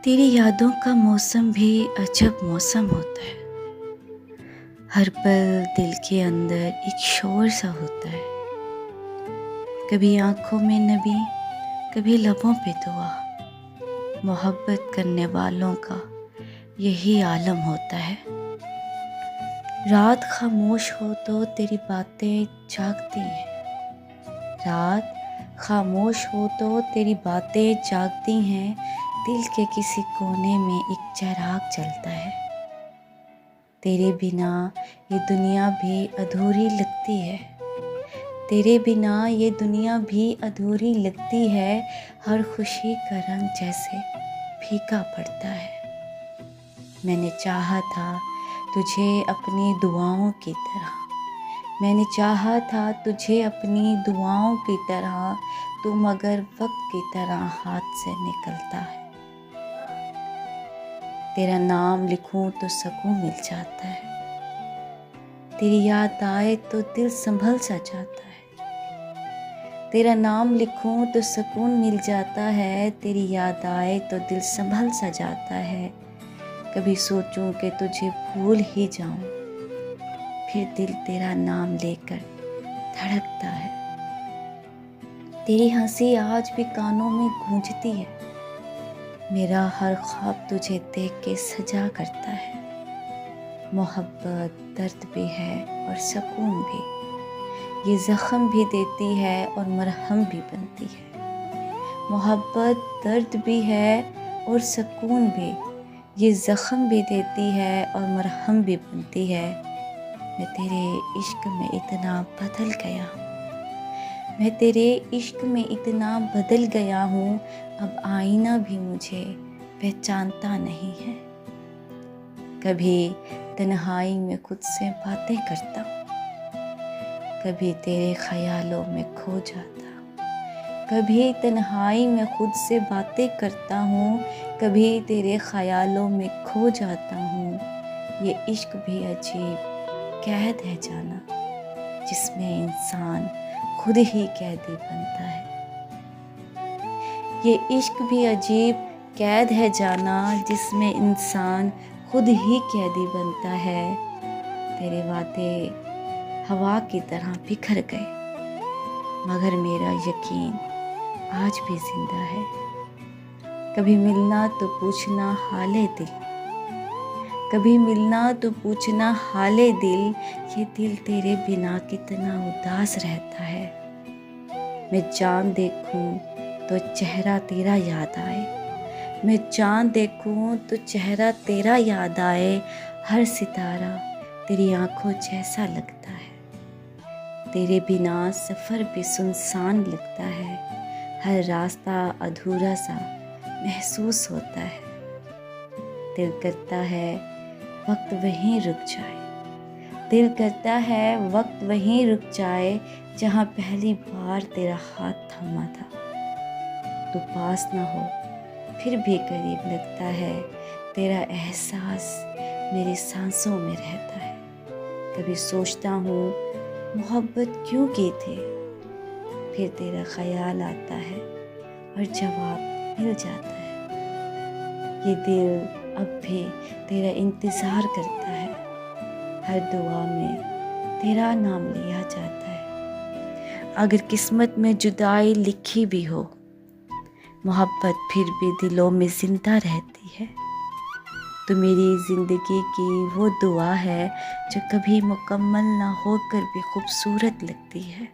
तेरी यादों का मौसम भी अजब मौसम होता है। हर पल दिल के अंदर एक शोर सा होता है। कभी आँखों में नमी, कभी लबों पे दुआ। मोहब्बत करने वालों का यही आलम होता है। रात खामोश हो तो तेरी बातें जागती हैं। रात खामोश हो तो तेरी बातें जागती हैं। दिल के किसी कोने में एक चिराग जलता है। तेरे बिना ये दुनिया भी अधूरी लगती है। तेरे बिना ये दुनिया भी अधूरी लगती है। हर खुशी का रंग जैसे फीका पड़ता है। मैंने चाहा था तुझे अपनी दुआओं की तरह। मैंने चाहा था तुझे अपनी दुआओं की तरह। तू मगर वक्त की तरह हाथ से निकलता है। तेरा नाम लिखूं तो सुकून मिल जाता है। तेरी याद आए तो दिल संभल सा जाता है। तेरा नाम लिखूं तो सुकून मिल जाता है। तेरी याद आए तो दिल संभल सा जाता है। कभी सोचूं कि तुझे भूल ही जाऊं, फिर दिल तेरा नाम लेकर धड़कता है। तेरी हंसी आज भी कानों में गूंजती है। मेरा हर ख्वाब तुझे देख के सजा करता है। मोहब्बत दर्द भी है और सुकून भी। ये ज़ख्म भी देती है और मरहम भी बनती है। मोहब्बत दर्द भी है और सुकून भी। ये ज़ख्म भी देती है और मरहम भी बनती है। मैं तेरे इश्क में इतना बदल गया हूँ। मैं तेरे इश्क में इतना बदल गया हूँ। अब आईना भी मुझे पहचानता नहीं है। कभी तन्हाई में खुद से बातें करता हूँ। कभी तेरे ख्यालों में खो जाता हूँ। कभी तन्हाई में खुद से बातें करता हूँ। कभी तेरे ख्यालों में खो जाता हूँ। ये इश्क भी अजीब कैद है जाना, जिसमें इंसान खुद ही कैदी बनता है। ये इश्क भी अजीब कैद है जाना, जिसमें इंसान खुद ही कैदी बनता है। तेरे वादे हवा की तरह बिखर गए, मगर मेरा यकीन आज भी जिंदा है। कभी मिलना तो पूछना हाले दिल। कभी मिलना तो पूछना हाले दिल। ये दिल तेरे बिना कितना उदास रहता है। मैं चाँद देखूं तो चेहरा तेरा याद आए। मैं चाँद देखूं तो चेहरा तेरा याद आए। हर सितारा तेरी आंखों जैसा लगता है। तेरे बिना सफ़र भी सुनसान लगता है। हर रास्ता अधूरा सा महसूस होता है। दिल करता है वक्त वहीं रुक जाए। दिल करता है वक्त वहीं रुक जाए, जहाँ पहली बार तेरा हाथ थामा था। तू पास ना हो फिर भी करीब लगता है। तेरा एहसास मेरी सांसों में रहता है। कभी सोचता हूँ मोहब्बत क्यों की थी, फिर तेरा ख्याल आता है और जवाब मिल जाता है। ये दिल अब भी तेरा इंतज़ार करता है। हर दुआ में तेरा नाम लिया जाता है। अगर किस्मत में जुदाई लिखी भी हो, मोहब्बत फिर भी दिलों में ज़िंदा रहती है। तो मेरी ज़िंदगी की वो दुआ है जो कभी मुकम्मल ना होकर भी खूबसूरत लगती है।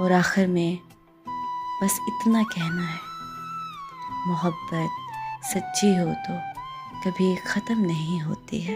और आखिर में बस इतना कहना है, मोहब्बत सच्ची हो तो कभी ख़त्म नहीं होती है।